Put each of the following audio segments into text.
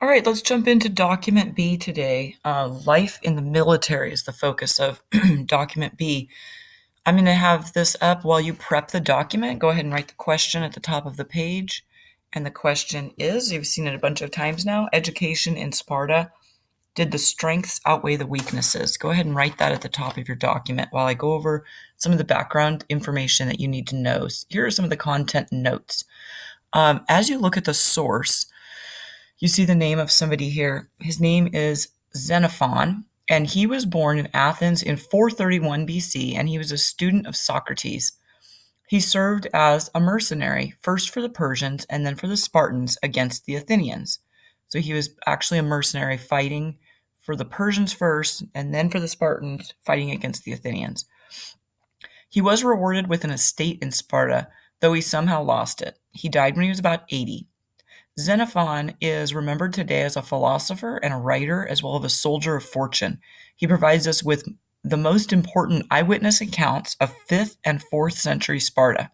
All right, let's jump into document B today. Life in the military is the focus of document B. I'm going to have this up while you prep the document. Go ahead and write the question at the top of the page. And the question is, you've seen it a bunch of times now, education in Sparta. Did the strengths outweigh the weaknesses? Go ahead and write that at the top of your document while I go over some of the background information that you need to know. Here are some of the content notes. As you look at the source, you see the name of somebody here. His name is Xenophon, and he was born in Athens in 431 BC, and he was a student of Socrates. He served as a mercenary, first for the Persians and then for the Spartans against the Athenians. So he was actually a mercenary fighting for the Persians first and then for the Spartans fighting against the Athenians. He was rewarded with an estate in Sparta, though he somehow lost it. He died when he was about 80. Xenophon is remembered today as a philosopher and a writer, as well as a soldier of fortune. He provides us with the most important eyewitness accounts of 5th and 4th century Sparta.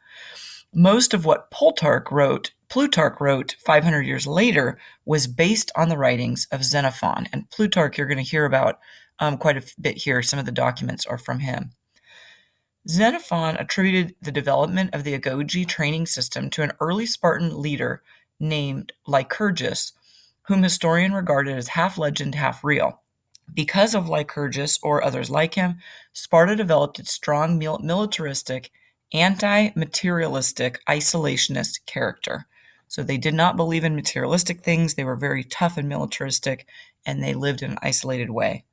Most of what Plutarch wrote 500 years later was based on the writings of Xenophon. And Plutarch, you're going to hear about quite a bit here. Some of the documents are from him. Xenophon attributed the development of the agoge training system to an early Spartan leader named Lycurgus, whom historians regarded as half legend, half real. Because of Lycurgus, or others like him, Sparta developed its strong militaristic, anti-materialistic, isolationist character. So they did not believe in materialistic things, they were very tough and militaristic, and they lived in an isolated way.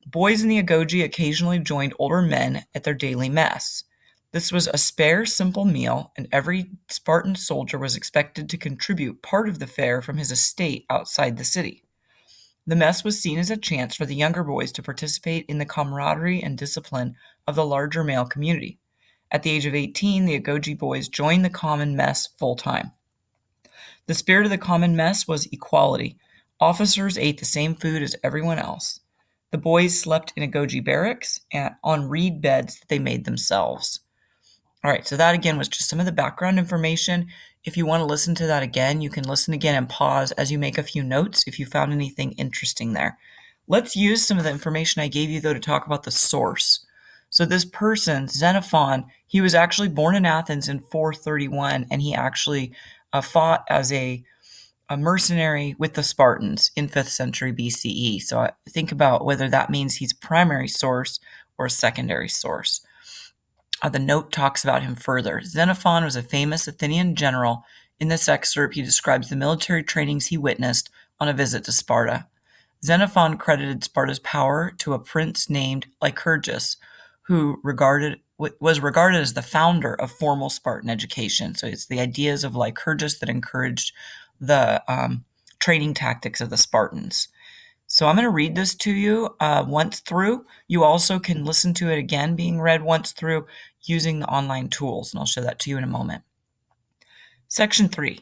Boys in the agoge occasionally joined older men at their daily mess. This was a spare, simple meal, and every Spartan soldier was expected to contribute part of the fare from his estate outside the city. The mess was seen as a chance for the younger boys to participate in the camaraderie and discipline of the larger male community. At the age of 18, the agoge boys joined the common mess full-time. The spirit of the common mess was equality. Officers ate the same food as everyone else. The boys slept in agoge barracks and on reed beds that they made themselves. All right, so that again was just some of the background information. If you want to listen to that again, you can listen again and pause as you make a few notes if you found anything interesting there. Let's use some of the information I gave you, though, to talk about the source. So this person, Xenophon, he was actually born in Athens in 431, and he actually fought as a mercenary with the Spartans in 5th century BCE. So think about whether that means he's primary source or a secondary source. The note talks about him further. Xenophon was a famous Athenian general. In this excerpt, he describes the military trainings he witnessed on a visit to Sparta. Xenophon credited Sparta's power to a prince named Lycurgus, who was regarded as the founder of formal Spartan education. So it's the ideas of Lycurgus that encouraged the training tactics of the Spartans. So I'm going to read this to you once through. You also can listen to it again being read once through using the online tools, and I'll show that to you in a moment. Section 3.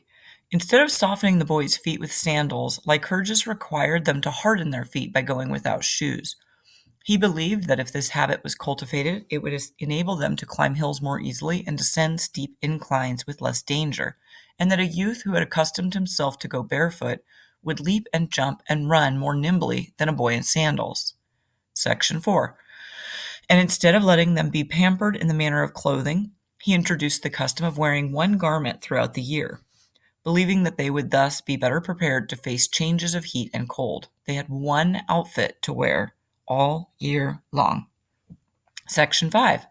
Instead of softening the boys' feet with sandals, Lycurgus required them to harden their feet by going without shoes. He believed that if this habit was cultivated, it would enable them to climb hills more easily and descend steep inclines with less danger, and that a youth who had accustomed himself to go barefoot would leap and jump and run more nimbly than a boy in sandals. Section 4. And instead of letting them be pampered in the manner of clothing, he introduced the custom of wearing one garment throughout the year. Believing that they would thus be better prepared to face changes of heat and cold, they had one outfit to wear all year long. Section 5.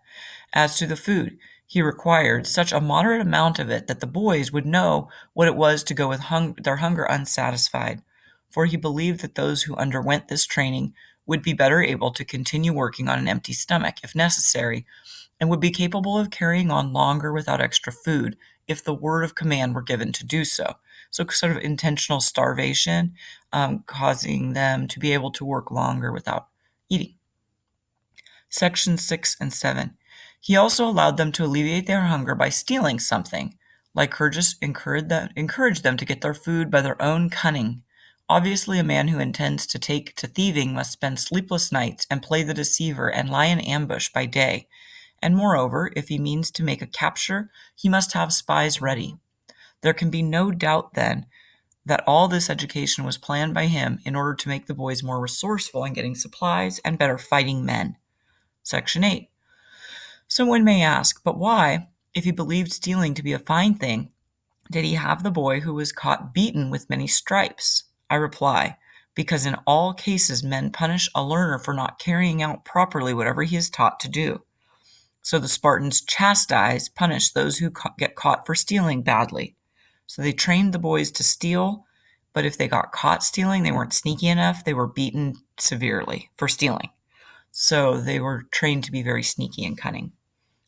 As to the food, he required such a moderate amount of it that the boys would know what it was to go with their hunger unsatisfied, for he believed that those who underwent this training would be better able to continue working on an empty stomach if necessary, and would be capable of carrying on longer without extra food if the word of command were given to do so. So sort of intentional starvation, causing them to be able to work longer without eating. Sections 6 and 7. He also allowed them to alleviate their hunger by stealing something. Lycurgus encouraged them to get their food by their own cunning. Obviously, a man who intends to take to thieving must spend sleepless nights and play the deceiver and lie in ambush by day. And moreover, if he means to make a capture, he must have spies ready. There can be no doubt, then, that all this education was planned by him in order to make the boys more resourceful in getting supplies and better fighting men. Section 8. Someone may ask, but why, if he believed stealing to be a fine thing, did he have the boy who was caught beaten with many stripes? I reply, because in all cases men punish a learner for not carrying out properly whatever he is taught to do. So the Spartans punish those who get caught for stealing badly. So they trained the boys to steal, but if they got caught stealing, they weren't sneaky enough, they were beaten severely for stealing. So they were trained to be very sneaky and cunning.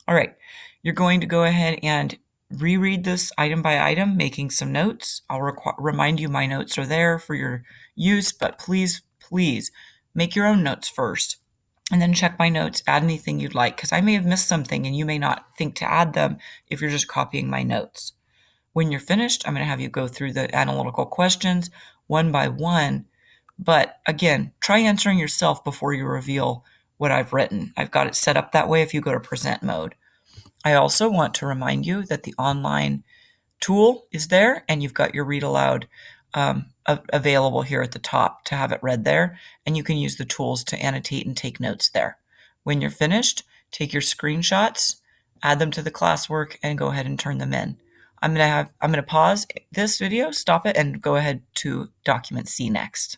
All right, you're going to go ahead and reread this item by item, making some notes. I'll remind you my notes are there for your use, but please make your own notes first. And then check my notes, add anything you'd like, because I may have missed something and you may not think to add them if you're just copying my notes. When you're finished, I'm going to have you go through the analytical questions one by one. But again, try answering yourself before you reveal what I've written. I've got it set up that way if you go to present mode. I also want to remind you that the online tool is there and you've got your read aloud available here at the top to have it read there, and you can use the tools to annotate and take notes there. When you're finished, take your screenshots, add them to the classwork, and go ahead and turn them in. I'm going to pause this video, stop it, and go ahead to document C next.